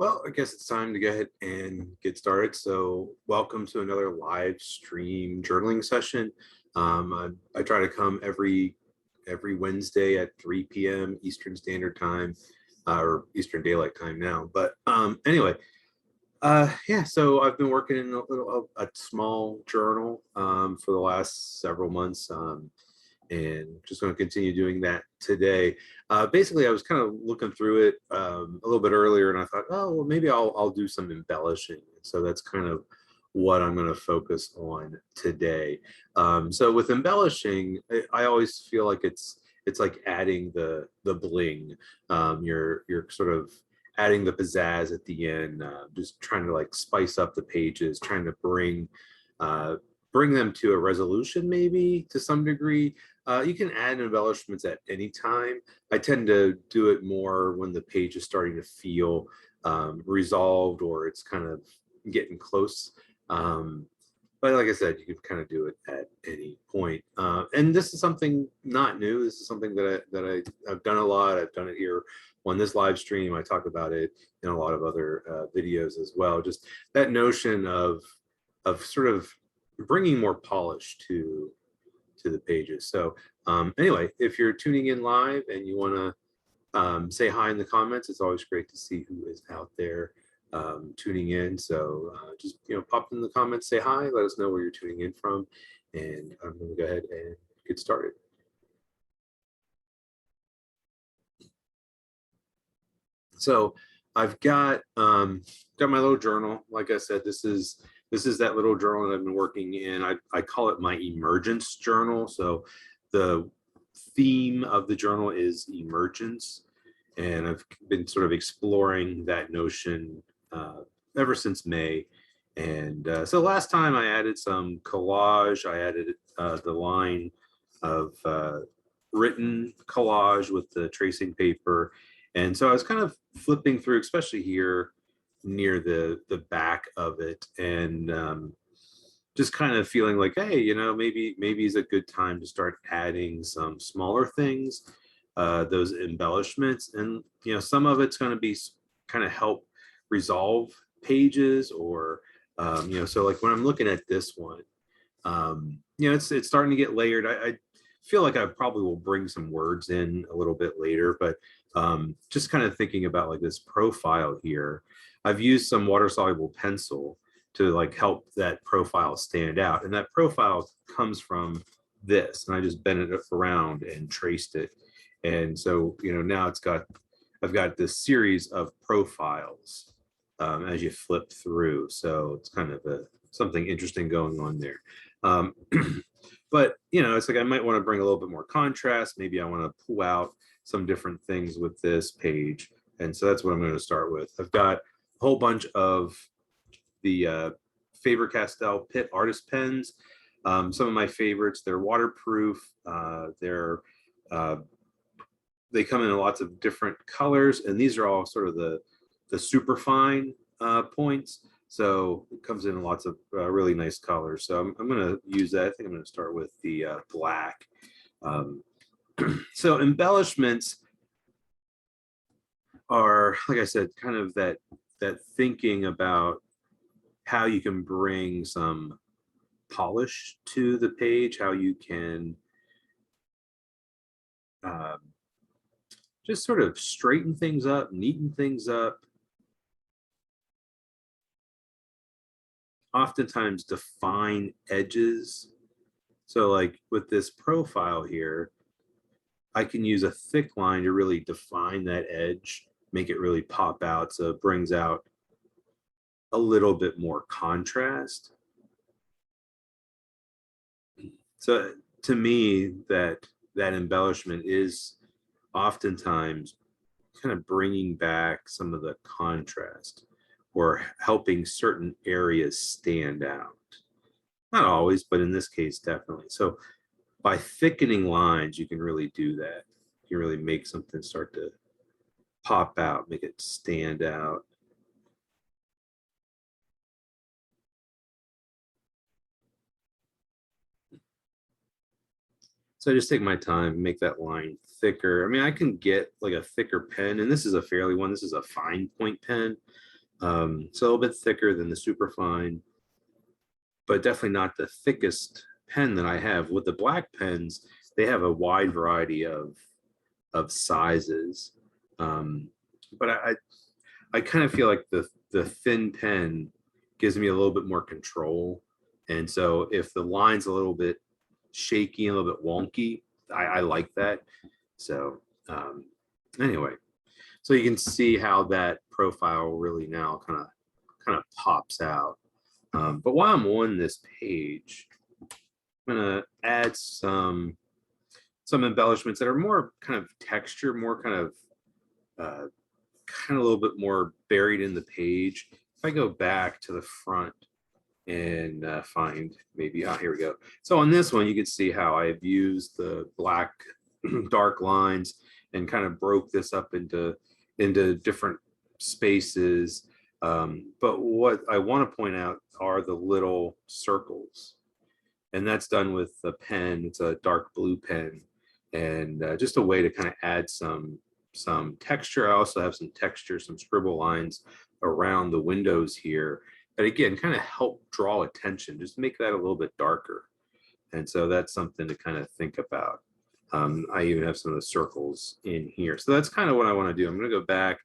Well, I guess it's time to go ahead and get started. So welcome to another live stream journaling session. I try to come every Wednesday at 3 p.m. Eastern Standard Time, or Eastern Daylight Time now. But anyway, yeah, so I've been working in a small journal for the last several months. And just going to continue doing that today. Basically, I was kind of looking through it a little bit earlier, and I thought, oh, well, maybe I'll do some embellishing. So that's kind of what I'm going to focus on today. So with embellishing, I always feel like it's like adding the bling. You're sort of adding the pizzazz at the end, just trying to like spice up the pages, trying to bring them to a resolution, maybe to some degree. You can add embellishments at any time. I tend to do it more when the page is starting to feel resolved, or it's kind of getting close. But like I said, you can kind of do it at any point. And this is something not new. This is something I've done a lot. I've done it here on this live stream. I talk about it in a lot of other videos as well. Just that notion of sort of bringing more polish to the pages. So anyway, if you're tuning in live and you want to say hi in the comments, it's always great to see who is out there tuning in. So just pop in the comments, say hi, let us know where you're tuning in from, and I'm going to go ahead and get started. So I've got my little journal. Like I said, this is that little journal that I've been working in. I call it my Emergence Journal. So the theme of the journal is emergence, and I've been sort of exploring that notion ever since May. And so last time I added some collage. I added the line of written collage with the tracing paper. And so I was kind of flipping through, especially here near the back of it, and just kind of feeling like, hey, maybe is a good time to start adding some smaller things, those embellishments. And some of it's going to be kind of help resolve pages, or so like when I'm looking at this one, it's starting to get layered. I feel like I probably will bring some words in a little bit later, but just kind of thinking about like this profile here, I've used some water soluble pencil to like help that profile stand out. And that profile comes from this, and I just bent it around and traced it. And so, now I've got this series of profiles as you flip through. So it's kind of something interesting going on there. But it's like I might want to bring a little bit more contrast. Maybe I want to pull out some different things with this page. And so that's what I'm going to start with. I've got a whole bunch of the Faber-Castell Pitt artist pens. Some of my favorites. They're waterproof. They come in lots of different colors, and these are all sort of the super fine points. So it comes in lots of really nice colors. So I'm going to use that. I think I'm going to start with the black. So embellishments are, like I said, kind of that thinking about how you can bring some polish to the page, how you can just sort of straighten things up, neaten things up. Oftentimes define edges. So like with this profile here, I can use a thick line to really define that edge, make it really pop out. So it brings out a little bit more contrast. So to me, that embellishment is oftentimes kind of bringing back some of the contrast, or helping certain areas stand out. Not always, but in this case, definitely. So by thickening lines, you can really do that. You can really make something start to pop out, make it stand out. So I just take my time, make that line thicker. I mean, I can get like a thicker pen, and this is a fairly one. This is a fine point pen. It's a little bit thicker than the superfine, but definitely not the thickest pen that I have. With the black pens, they have a wide variety of sizes. Um, but I kind of feel like the thin pen gives me a little bit more control. And so if the line's a little bit shaky, a little bit wonky, I like that. So anyway, so you can see how that profile really now kind of pops out. But while I'm on this page, I'm gonna add some embellishments that are more kind of texture, more uh, kind of a little bit more buried in the page. If I go back to the front and find maybe, here we go. So on this one, you can see how I've used the black dark lines and kind of broke this up into different spaces. But what I want to point out are the little circles, and that's done with a pen. It's a dark blue pen, and just a way to kind of add some texture. I also have some texture, some scribble lines around the windows here that again kind of help draw attention, just make that a little bit darker. And so that's something to kind of think about. I even have some of the circles in here. So that's kind of what I want to do. I'm going to go back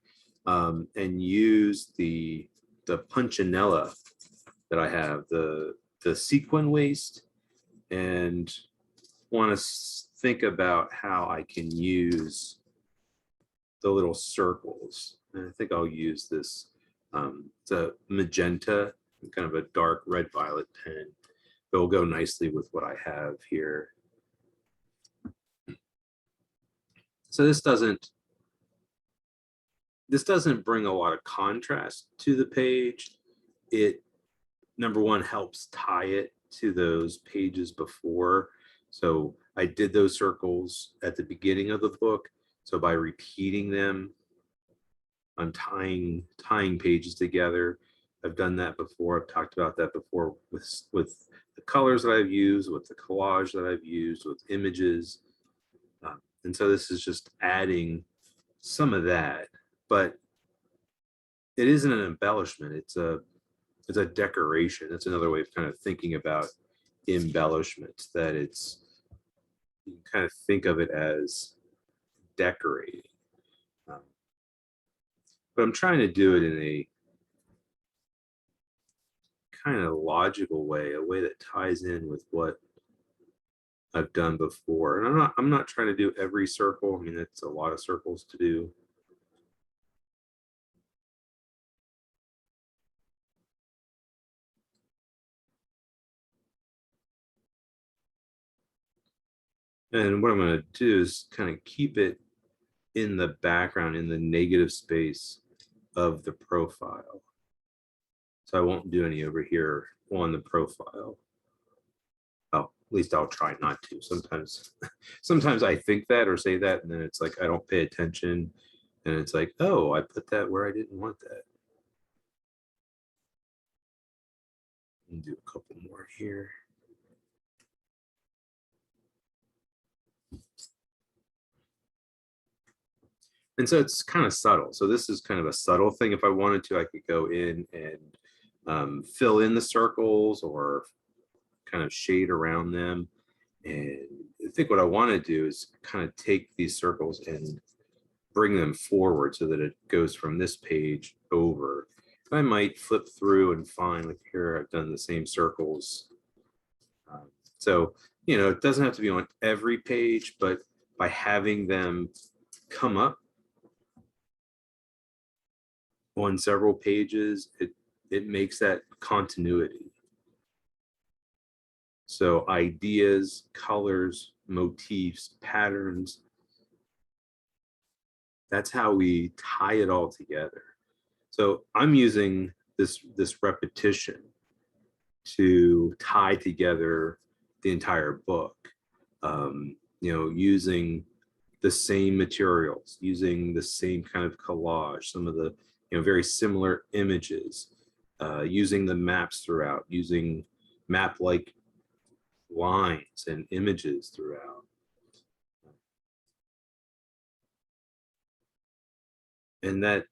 and use the punchinella that I have, the sequin waste, and want to think about how I can use the little circles. And I think I'll use this. It's a magenta, kind of a dark red violet pen. It will go nicely with what I have here. So this doesn't bring a lot of contrast to the page. It, number one, helps tie it to those pages before. So I did those circles at the beginning of the book. So by repeating them, I'm tying pages together. I've done that before. I've talked about that before with the colors that I've used, with the collage that I've used, with images. And so this is just adding some of that, but it isn't an embellishment. It's a decoration. That's another way of kind of thinking about embellishments, that it's, you can kind of think of it as decorating. But I'm trying to do it in a kind of logical way, a way that ties in with what I've done before. And I'm not trying to do every circle. I mean, it's a lot of circles to do. And what I'm going to do is kind of keep it in the background, in the negative space of the profile. So I won't do any over here on the profile. Oh, at least I'll try not to. Sometimes I think that or say that, and then it's like I don't pay attention, and it's like, oh, I put that where I didn't want that. And do a couple more here. And so it's kind of subtle. So this is kind of a subtle thing. If I wanted to, I could go in and fill in the circles or kind of shade around them. And I think what I want to do is kind of take these circles and bring them forward so that it goes from this page over. I might flip through and find, like here, I've done the same circles. So, it doesn't have to be on every page, but by having them come up on several pages, it makes that continuity. So ideas, colors, motifs, patterns, that's how we tie it all together. So I'm using this repetition to tie together the entire book, using the same materials, using the same kind of collage, some of the very similar images, using the maps throughout, using map-like lines and images throughout. And that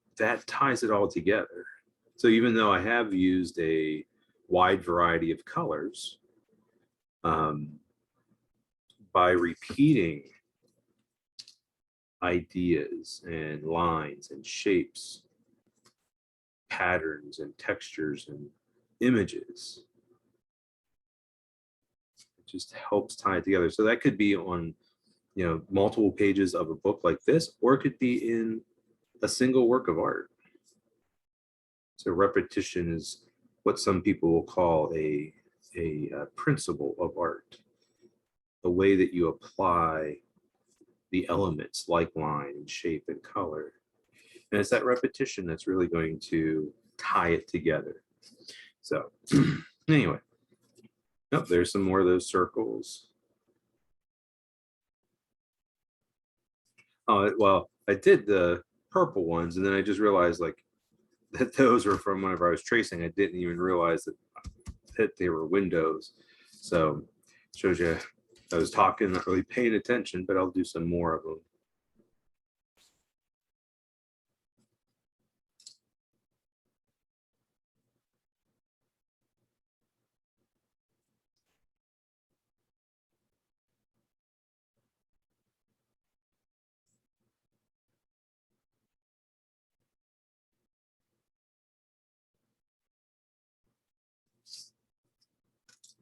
ties it all together. So even though I have used a wide variety of colors, by repeating ideas and lines and shapes, patterns and textures and images, it just helps tie it together. So that could be on, you know, multiple pages of a book like this, or it could be in a single work of art. So repetition is what some people will call a principle of art, the way that you apply the elements like line and shape and color. And it's that repetition that's really going to tie it together. So anyway, oh, there's some more of those circles. Oh, well, I did the purple ones, and then I just realized like that those were from whenever I was tracing. I didn't even realize that they were windows. So shows you I was talking, not really paying attention, but I'll do some more of them.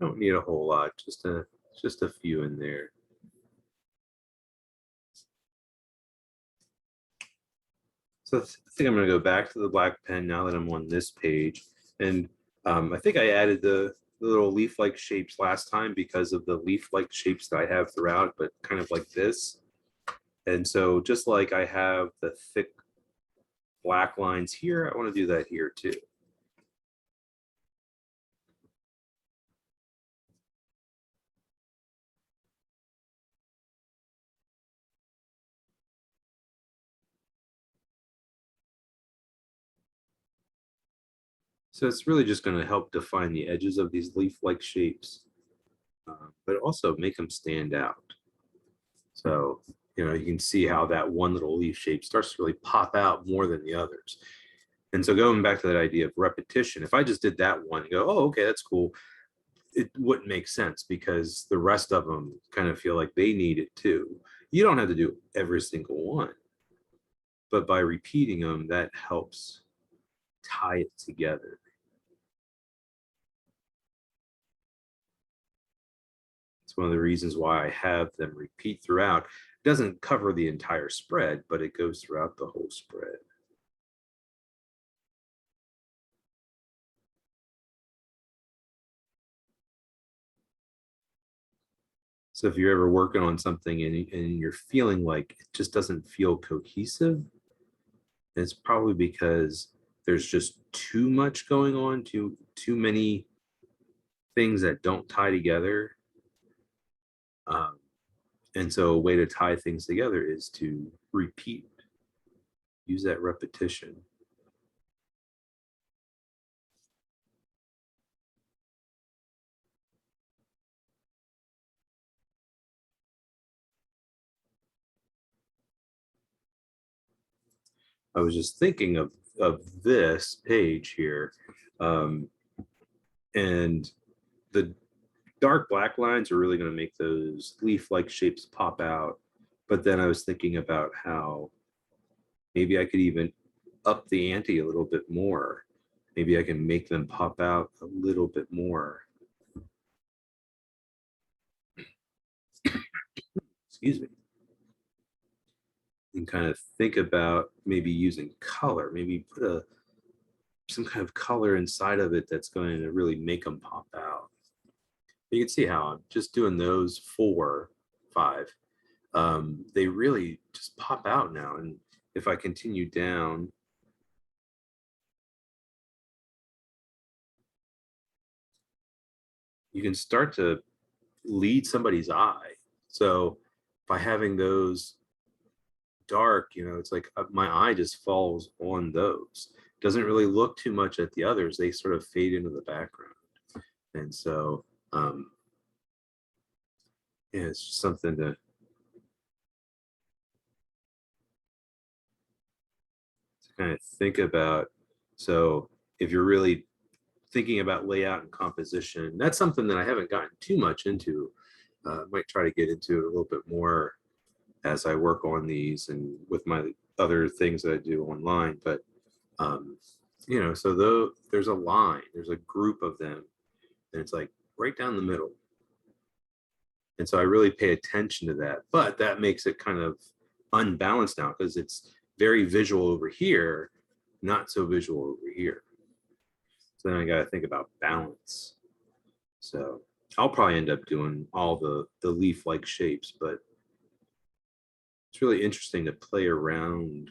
Don't need a whole lot, just a few in there. So I think I'm going to go back to the black pen now that I'm on this page. And I think I added the little leaf-like shapes last time because of the leaf-like shapes that I have throughout, but kind of like this. And so just like I have the thick black lines here, I want to do that here too. So it's really just going to help define the edges of these leaf-like shapes, but also make them stand out. So, you know, you can see how that one little leaf shape starts to really pop out more than the others. And so going back to that idea of repetition, if I just did that one and go, oh, okay, that's cool, it wouldn't make sense because the rest of them kind of feel like they need it too. You don't have to do every single one, but by repeating them, that helps tie it together. It's one of the reasons why I have them repeat throughout. It doesn't cover the entire spread, but it goes throughout the whole spread. So if you're ever working on something and you're feeling like it just doesn't feel cohesive, it's probably because there's just too much going on, too many things that don't tie together. And so a way to tie things together is to repeat, use that repetition. I was just thinking of this page here, and the dark black lines are really going to make those leaf-like shapes pop out. But then I was thinking about how maybe I could even up the ante a little bit more. Maybe I can make them pop out a little bit more. Excuse me. And kind of think about maybe using color, maybe put some kind of color inside of it that's going to really make them pop out. You can see how I'm just doing those 4, 5. They really just pop out now. And if I continue down, you can start to lead somebody's eye. So by having those dark, you know, it's like my eye just falls on those. Doesn't really look too much at the others. They sort of fade into the background. And so, yeah, it's just something to kind of think about. So if you're really thinking about layout and composition, that's something that I haven't gotten too much into. Might try to get into it a little bit more as I work on these and with my other things that I do online. But you know, so though there's a line, there's a group of them, and it's like right down the middle. And so I really pay attention to that, but that makes it kind of unbalanced now because it's very visual over here, not so visual over here. So then I got to think about balance. So I'll probably end up doing all the leaf-like shapes, but it's really interesting to play around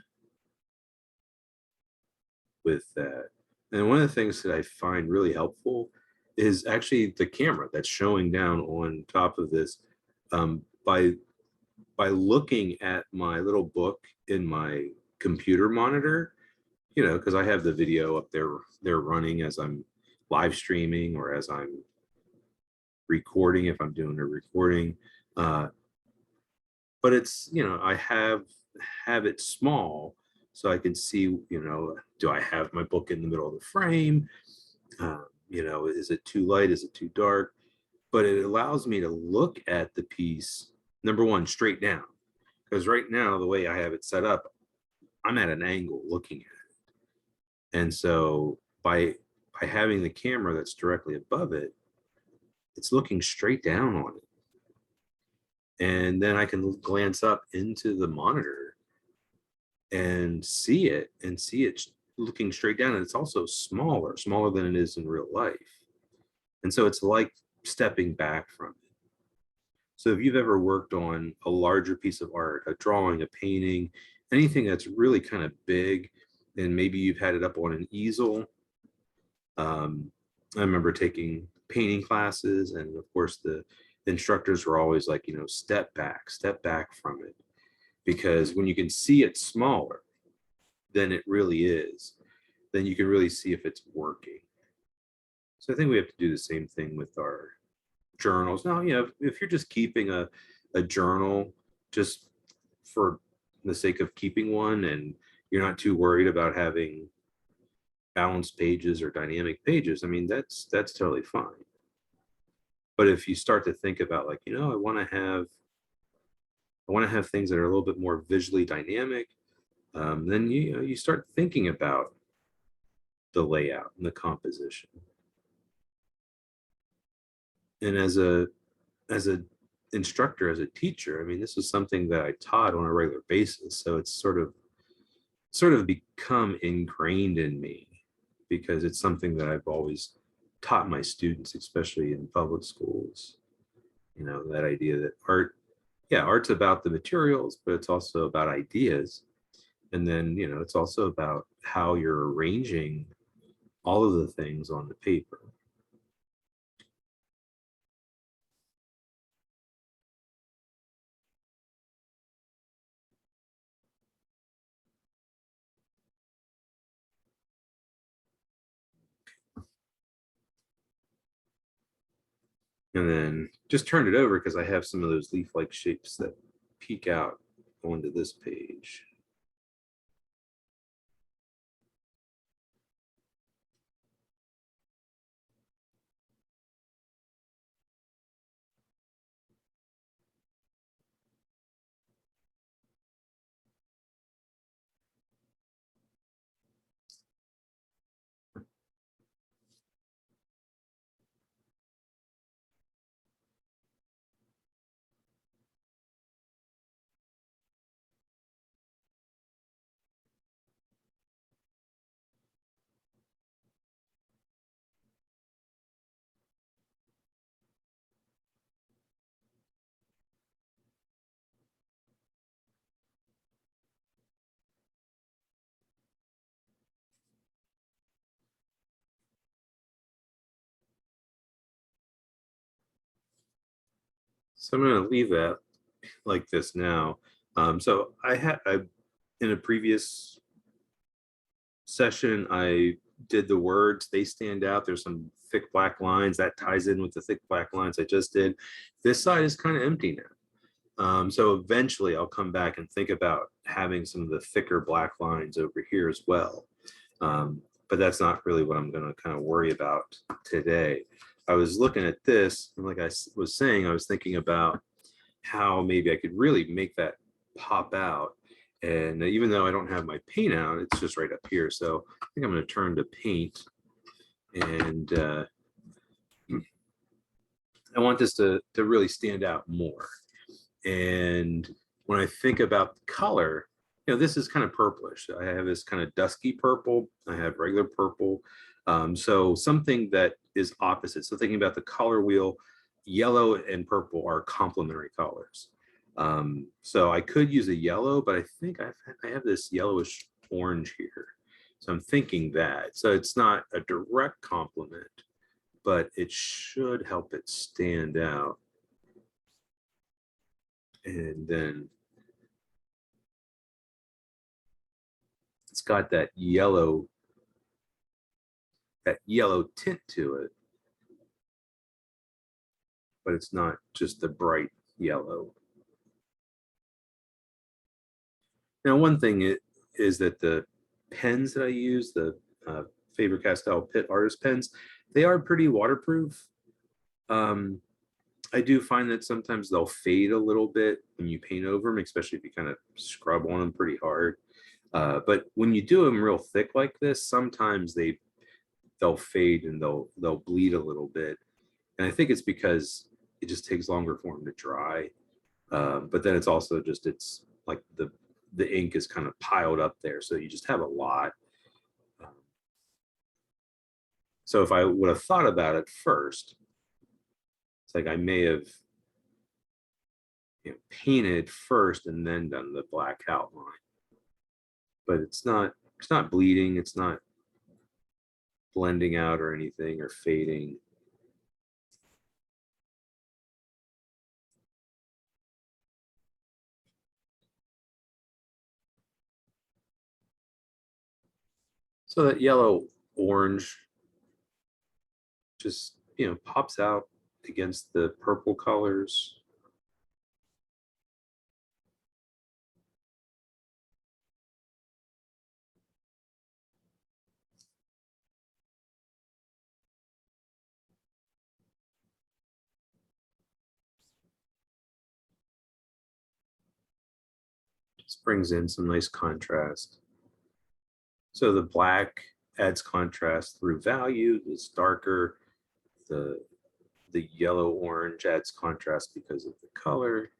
with that. And one of the things that I find really helpful is actually the camera that's showing down on top of this. By looking at my little book in my computer monitor, you know, because I have the video up there running as I'm live streaming or as I'm recording if I'm doing a recording. But it's, you know, I have it small so I can see, you know, do I have my book in the middle of the frame? You know, is it too light? Is it too dark? But it allows me to look at the piece, number one, straight down. Because right now, the way I have it set up, I'm at an angle looking at it. And so by having the camera that's directly above it, it's looking straight down on it. And then I can glance up into the monitor and see it looking straight down. And it's also smaller than it is in real life. And so it's like stepping back from it. So if you've ever worked on a larger piece of art, a drawing, a painting, anything that's really kind of big, and maybe you've had it up on an easel. I remember taking painting classes, and of course the instructors were always like, you know, step back from it. Because when you can see it smaller than it really is, then you can really see if it's working. So I think we have to do the same thing with our journals. Now, you know, if you're just keeping a journal just for the sake of keeping one, and you're not too worried about having balanced pages or dynamic pages, I mean, that's totally fine. But if you start to think about, like, you know, I want to have things that are a little bit more visually dynamic, then you know, you start thinking about the layout and the composition. And as a instructor, as a teacher, I mean, this is something that I taught on a regular basis. So it's sort of become ingrained in me because it's something that I've always taught my students, especially in public schools. You know, that idea that art's about the materials, but it's also about ideas. And then, you know, it's also about how you're arranging all of the things on the paper. And then just turn it over because I have some of those leaf-like shapes that peek out onto this page. So I'm going to leave that like this now. So in a previous session, I did the words, they stand out. There's some thick black lines that ties in with the thick black lines I just did. This side is kind of empty now. So eventually I'll come back and think about having some of the thicker black lines over here as well. but that's not really what I'm going to kind of worry about today. I was looking at this, and like I was saying, I was thinking about how maybe I could really make that pop out. And even though I don't have my paint out, it's just right up here. So I think I'm going to turn to paint, and I want this to really stand out more. And when I think about the color, this is kind of purplish. I have this kind of dusky purple. I have regular purple. So something that is opposite. So thinking about the color wheel, yellow and purple are complementary colors. So I could use a yellow, but I think I have this yellowish orange here. So I'm thinking that. So it's not a direct complement, but it should help it stand out. And then it's got that yellow tint to it, but it's not just the bright yellow. Now, one thing is that the pens that I use, the Faber-Castell Pitt Artist pens, they are pretty waterproof. I do find that sometimes they'll fade a little bit when you paint over them, especially if you kind of scrub on them pretty hard. But when you do them real thick like this, sometimes they'll fade and they'll bleed a little bit. And I think it's because it just takes longer for them to dry. But then it's also just, it's like the ink is kind of piled up there. So you just have a lot. So if I would have thought about it first, it's like I may have painted first and then done the black outline. But it's not bleeding, it's not blending out or anything or fading. So that yellow orange just pops out against the purple colors. Just brings in some nice contrast. So the black adds contrast through value. It's darker. The yellow orange adds contrast because of the color.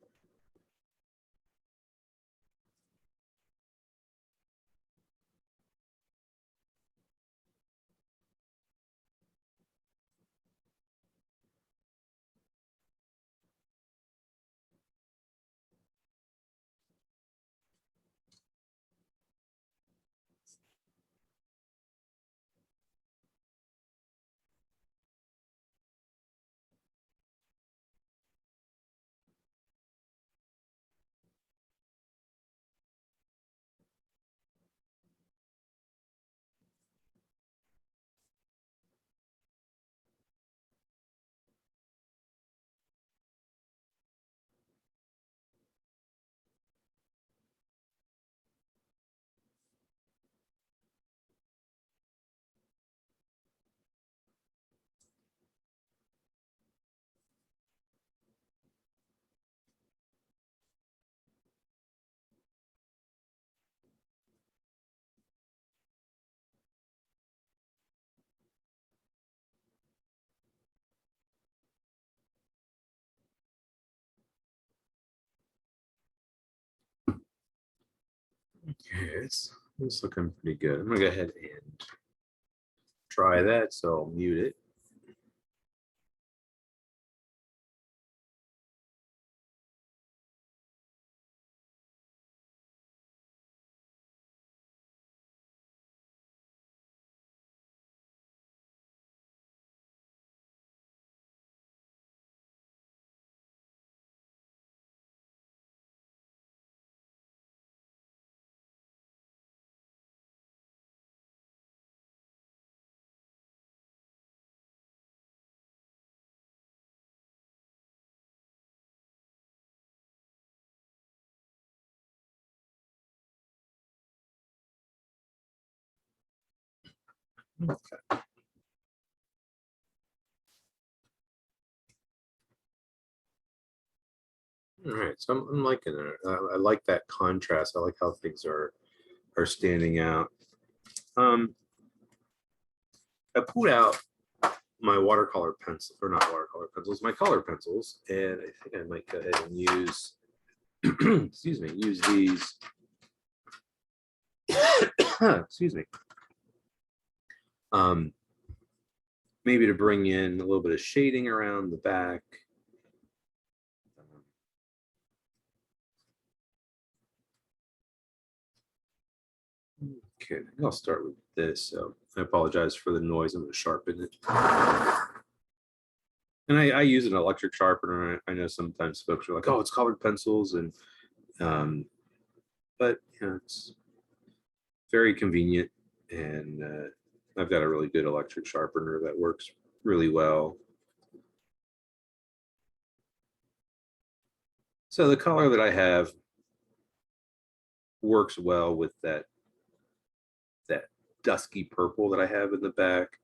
Okay, it's looking pretty good. I'm gonna go ahead and try that, so I'll mute it. Okay. All right, so I'm liking it. I like that contrast. I like how things are standing out. I pulled out my watercolor pencil, or not watercolor pencils, my color pencils, and I think I might go ahead and use, excuse me, use these. Excuse me. Maybe to bring in a little bit of shading around the back. Okay, I'll start with this. So I apologize for the noise. I'm going to sharpen it. And I use an electric sharpener. I know sometimes folks are like, "Oh, it's colored pencils," and but you know, it's very convenient, and I've got a really good electric sharpener that works really well. So the color that I have works well with that dusky purple that I have in the back.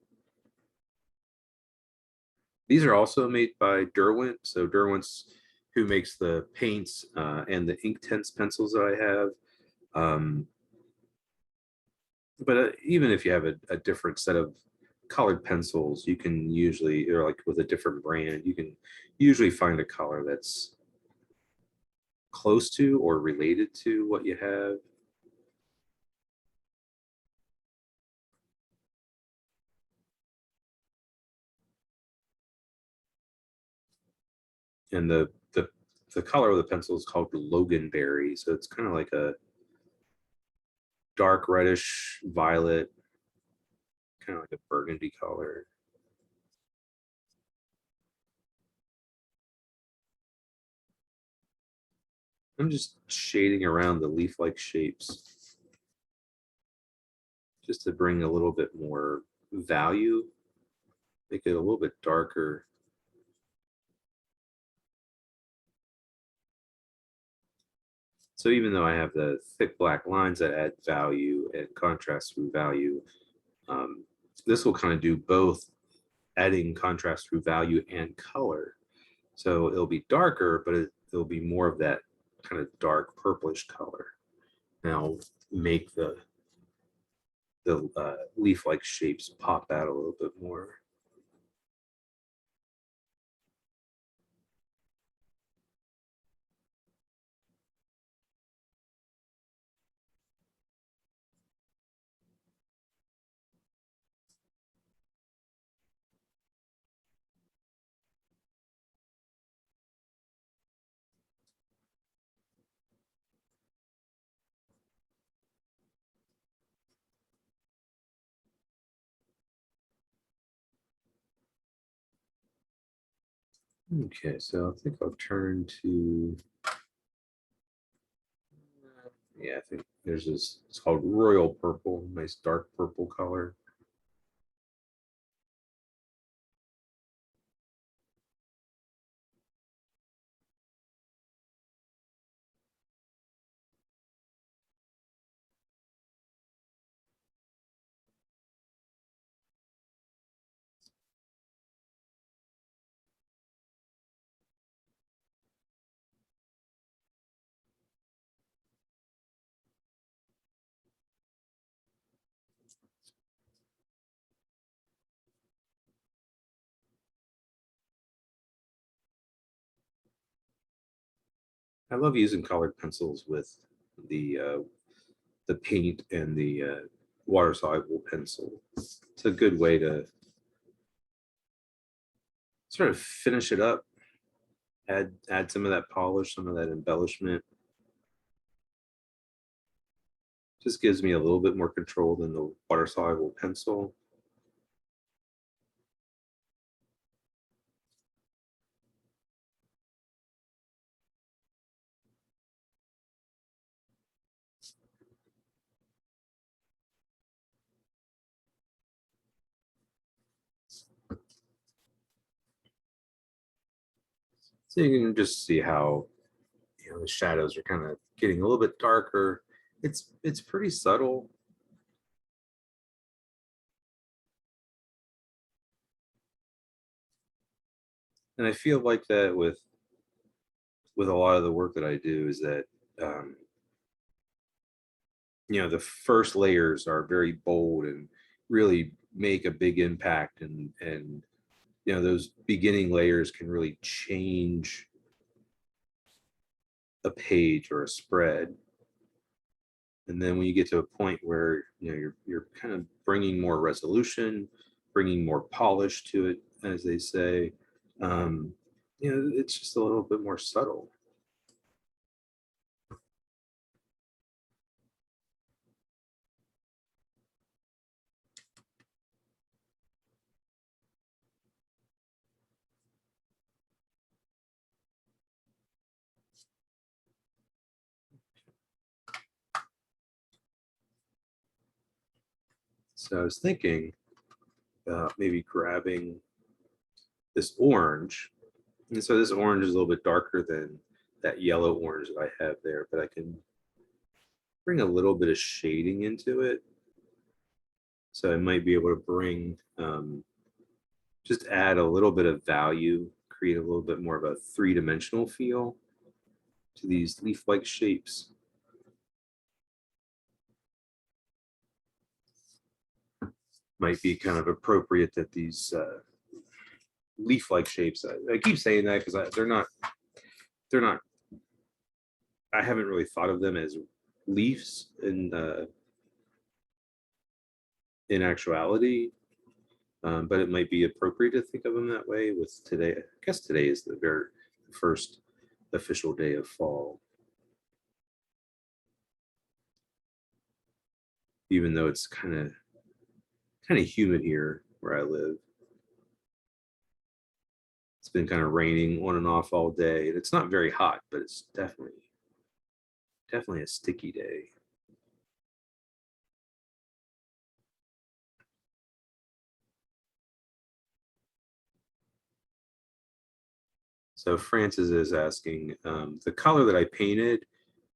These are also made by Derwent. So Derwent's who makes the paints and the Inktense pencils that I have. But even if you have a different set of colored pencils, you can usually, or like with a different brand, you can usually find a color that's close to or related to what you have. And the color of the pencil is called Loganberry. So it's kind of like a dark reddish violet, kind of like a burgundy color. I'm just shading around the leaf-like shapes just to bring a little bit more value, make it a little bit darker. So even though I have the thick black lines that add value and contrast through value, this will kind of do both, adding contrast through value and color. So it'll be darker, but it'll be more of that kind of dark purplish color. Now make the leaf-like shapes pop out a little bit more. Okay, so I think I'll turn to, yeah, I think there's this, it's called Royal Purple, nice dark purple color. I love using colored pencils with the paint and the water soluble pencil. It's a good way to sort of finish it up, add some of that polish, some of that embellishment. Just gives me a little bit more control than the water soluble pencil. So you can just see how, you know, the shadows are kind of getting a little bit darker. It's pretty subtle. And I feel like that with a lot of the work that I do is that, you know, the first layers are very bold and really make a big impact, and you know, those beginning layers can really change a page or a spread. And then when you get to a point where, you know, you're kind of bringing more resolution, bringing more polish to it, as they say, um, you know, it's just a little bit more subtle. So I was thinking about maybe grabbing this orange. And so this orange is a little bit darker than that yellow orange that I have there, but I can bring a little bit of shading into it. So I might be able to bring, just add a little bit of value, create a little bit more of a three-dimensional feel to these leaf-like shapes. Might be kind of appropriate that these leaf-like shapes, I keep saying that because they're not, I haven't really thought of them as leaves in actuality, but it might be appropriate to think of them that way with today. I guess today is the very first official day of fall, even though it's kind of humid here where I live. It's been kind of raining on and off all day, and it's not very hot, but it's definitely a sticky day. So Francis is asking, the color that I painted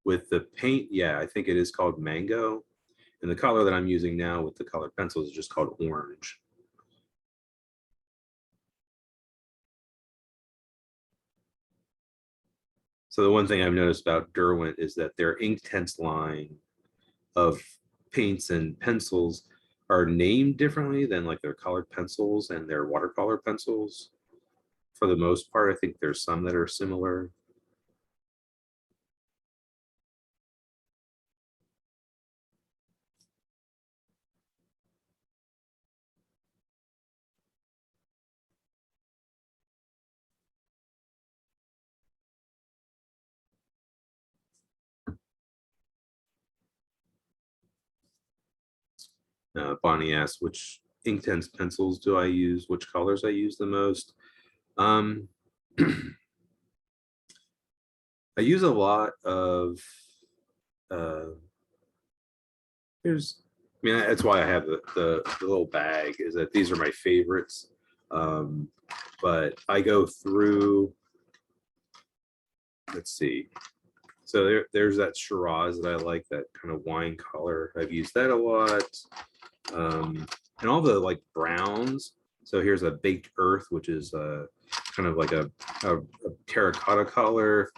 with the paint, yeah, I think it is called mango. And the color that I'm using now with the colored pencils is just called orange. So the one thing I've noticed about Derwent is that their Inktense line of paints and pencils are named differently than like their colored pencils and their watercolor pencils. For the most part, I think there's some that are similar. Bonnie asks, which Inktense pencils do I use? Which colors I use the most? I use a lot of, here's, I mean, that's why I have the little bag, is that these are my favorites. But I go through, let's see. So there's that Shiraz that I like, that kind of wine color. I've used that a lot. And all the like browns. So here's a baked earth, which is kind of like a terracotta color.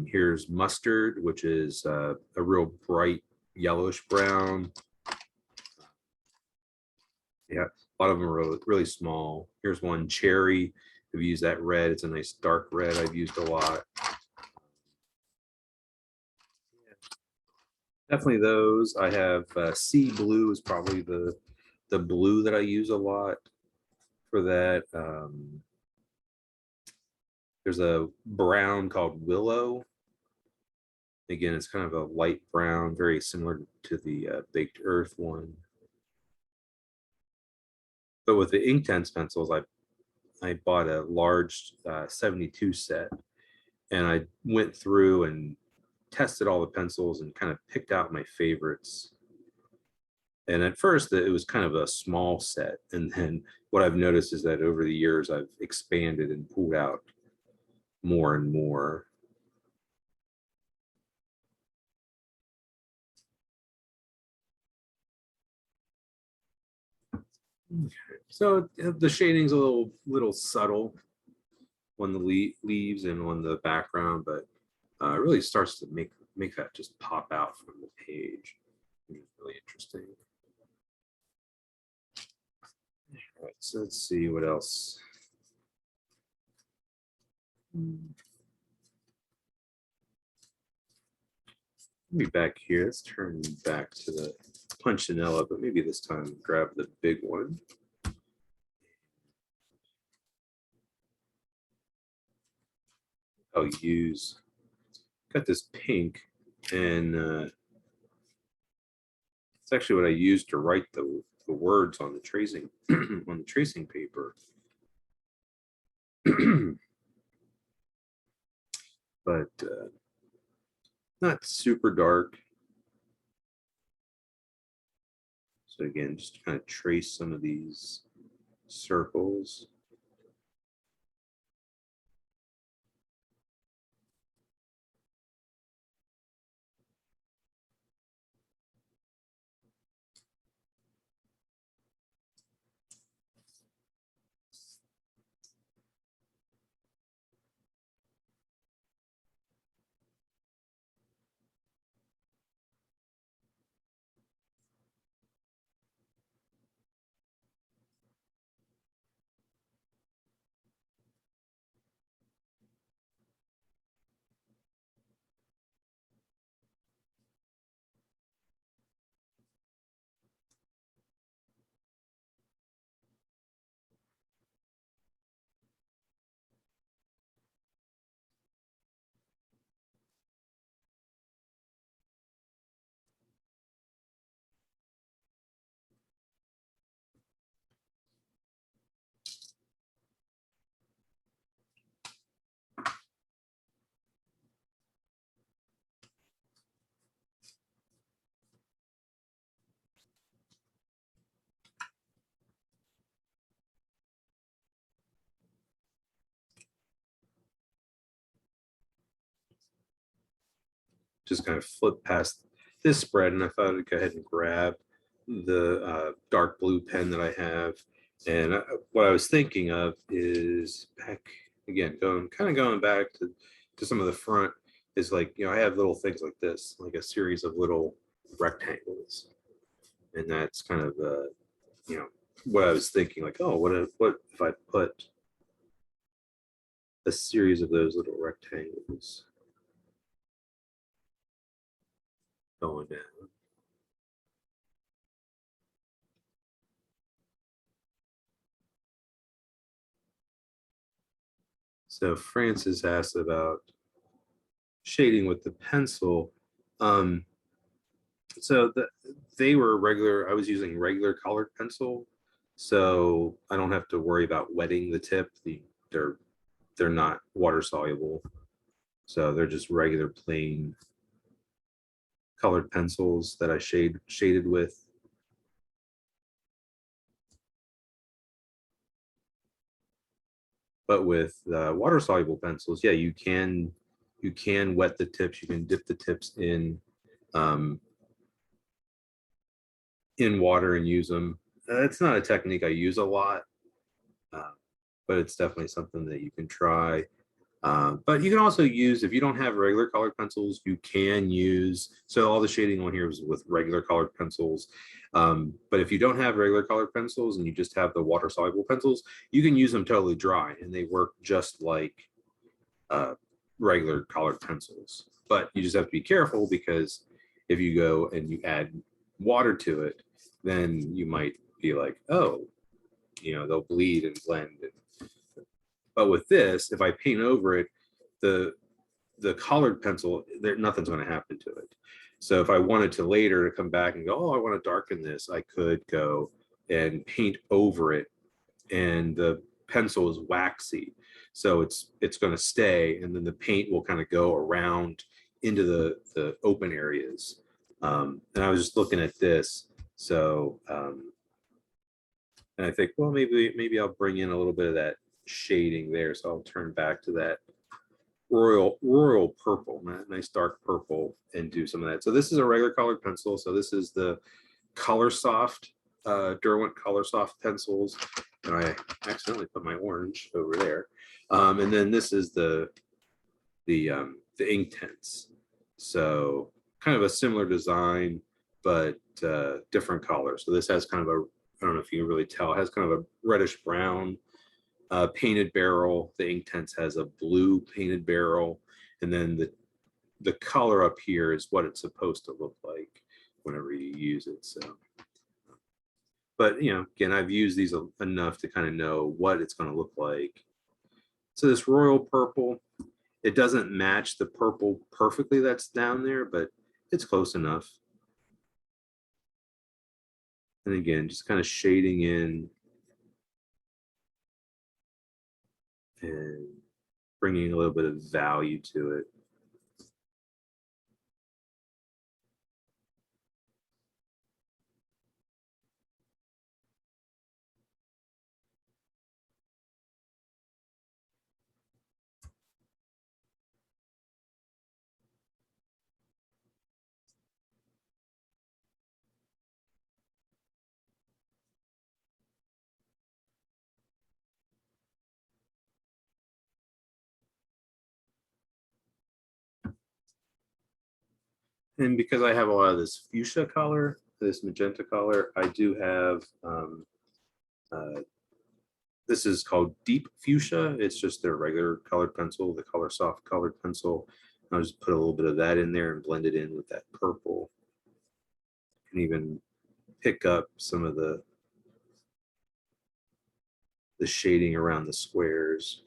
Here's mustard, which is a real bright yellowish brown. Yeah, a lot of them are really, really small. Here's one cherry. I've used that red. It's a nice dark red I've used a lot. Definitely those. I have sea blue is probably the blue that I use a lot for that. There's a brown called willow. Again, it's kind of a light brown, very similar to the baked earth one. But with the Inktense pencils, I bought a large 72 set, and I went through and tested all the pencils and kind of picked out my favorites. And at first it was kind of a small set, and then what I've noticed is that over the years I've expanded and pulled out more and more. Okay. So the shading's a little subtle. leaves and on the background, but it really starts to make that just pop out from the page. It's really interesting. All right, so let's see what else. Maybe back here, let's turn back to the Punchinella, but maybe this time grab the big one. I'll use, got this pink, and it's actually what I used to write the words on the tracing on the tracing paper. But not super dark. So again, just kind of trace some of these circles. Just kind of flip past this spread, and I thought I'd go ahead and grab the dark blue pen that I have. And what I was thinking of is back again, going back to some of the front, is like, you know, I have little things like this, like a series of little rectangles, and that's kind of you know, what I was thinking, like, oh, what if I put a series of those little rectangles going down. So Francis asked about shading with the pencil. So they were regular, I was using regular colored pencil, so I don't have to worry about wetting the tip. They're not water soluble, so they're just regular plain colored pencils that I shaded with. But with water soluble pencils, yeah, you can wet the tips. You can dip the tips in water and use them. It's not a technique I use a lot, but it's definitely something that you can try. But you can also use, if you don't have regular colored pencils, you can use, so all the shading on here is with regular colored pencils. But if you don't have regular colored pencils and you just have the water soluble pencils, you can use them totally dry and they work just like regular colored pencils. But you just have to be careful, because if you go and you add water to it, then you might be like, oh, you know, they'll bleed and blend. But with this, if I paint over it, the colored pencil, nothing's going to happen to it. So if I wanted to later to come back and go, oh, I want to darken this, I could go and paint over it, and the pencil is waxy, so it's going to stay, and then the paint will kind of go around into the open areas. And I was just looking at this, so and I think, well, maybe I'll bring in a little bit of that shading there. So I'll turn back to that royal purple, nice dark purple, and do some of that. So this is a regular colored pencil. So this is the Color Soft, Derwent Color Soft pencils. And I accidentally put my orange over there. And then this is the ink tints. So kind of a similar design, but different color. So this has kind of a, I don't know if you can really tell, it has kind of a reddish brown painted barrel. The ink tints has a blue painted barrel. And then the color up here is what it's supposed to look like whenever you use it. So, but you know, again, I've used these enough to kind of know what it's going to look like. So this royal purple, it doesn't match the purple perfectly that's down there, but it's close enough. And again, just kind of shading in and bringing a little bit of value to it. And because I have a lot of this fuchsia color, this magenta color, I do have, this is called deep fuchsia. It's just their regular colored pencil, the Color Soft colored pencil. I'll just put a little bit of that in there and blend it in with that purple. And even pick up some of the shading around the squares.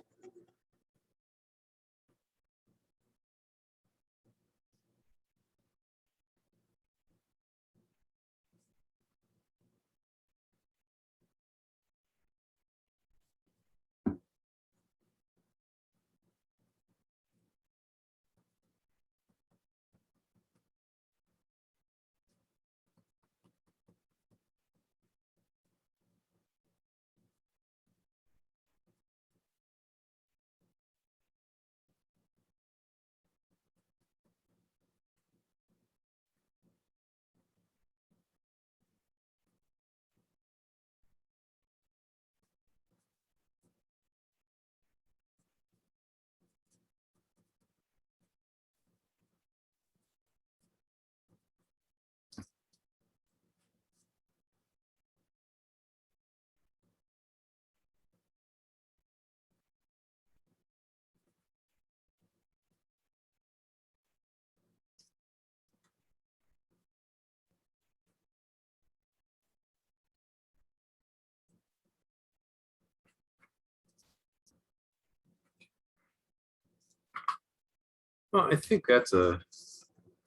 Well, I think that's a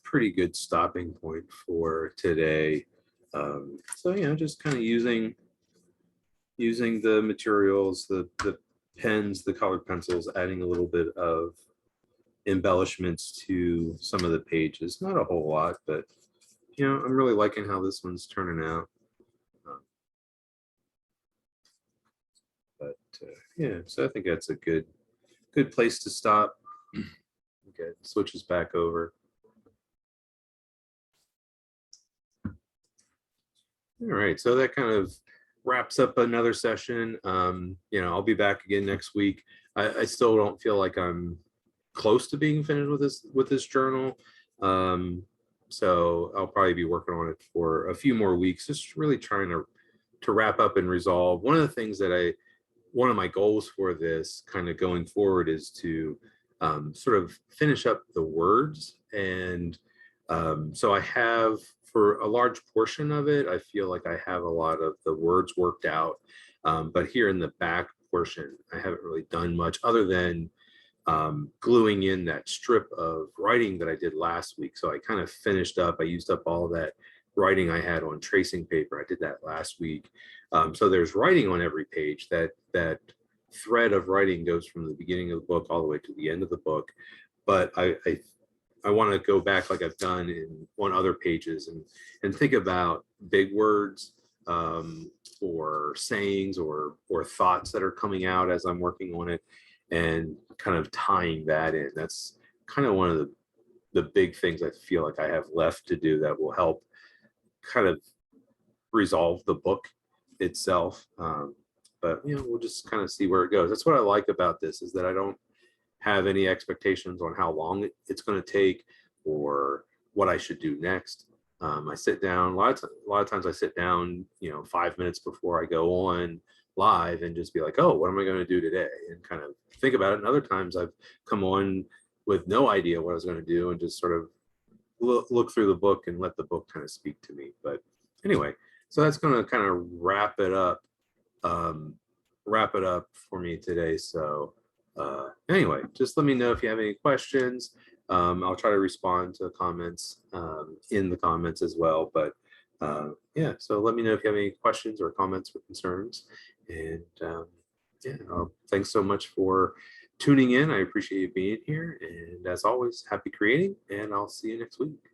pretty good stopping point for today. So yeah, just kind of using the materials, the pens, the colored pencils, adding a little bit of embellishments to some of the pages. Not a whole lot, but you know, I'm really liking how this one's turning out. But yeah, so I think that's a good place to stop. Okay, switches back over. All right, so that kind of wraps up another session. You know, I'll be back again next week. I still don't feel like I'm close to being finished with this journal. So I'll probably be working on it for a few more weeks, just really trying to wrap up and resolve. One of the things that one of my goals for this kind of going forward is to sort of finish up the words. And so I have, for a large portion of it, I feel like I have a lot of the words worked out. But here in the back portion, I haven't really done much other than gluing in that strip of writing that I did last week. So I kind of finished up, I used up all that writing I had on tracing paper. I did that last week. So there's writing on every page. That thread of writing goes from the beginning of the book all the way to the end of the book. But I want to go back like I've done on other pages and think about big words or sayings or thoughts that are coming out as I'm working on it, and kind of tying that in. That's kind of one of the big things I feel like I have left to do that will help kind of resolve the book itself. but we'll just kind of see where it goes. That's what I like about this, is that I don't have any expectations on how long it's going to take or what I should do next. I sit down a lot of times. I sit down, 5 minutes before I go on live and just be like, oh, what am I going to do today? And kind of think about it. And other times I've come on with no idea what I was going to do and just sort of look through the book and let the book kind of speak to me. But anyway, so that's going to kind of wrap it up for me today. So anyway, just let me know if you have any questions. I'll try to respond to the comments in the comments as well. But yeah, so let me know if you have any questions or comments or concerns. And yeah, thanks so much for tuning in. I appreciate you being here. And as always, happy creating, and I'll see you next week.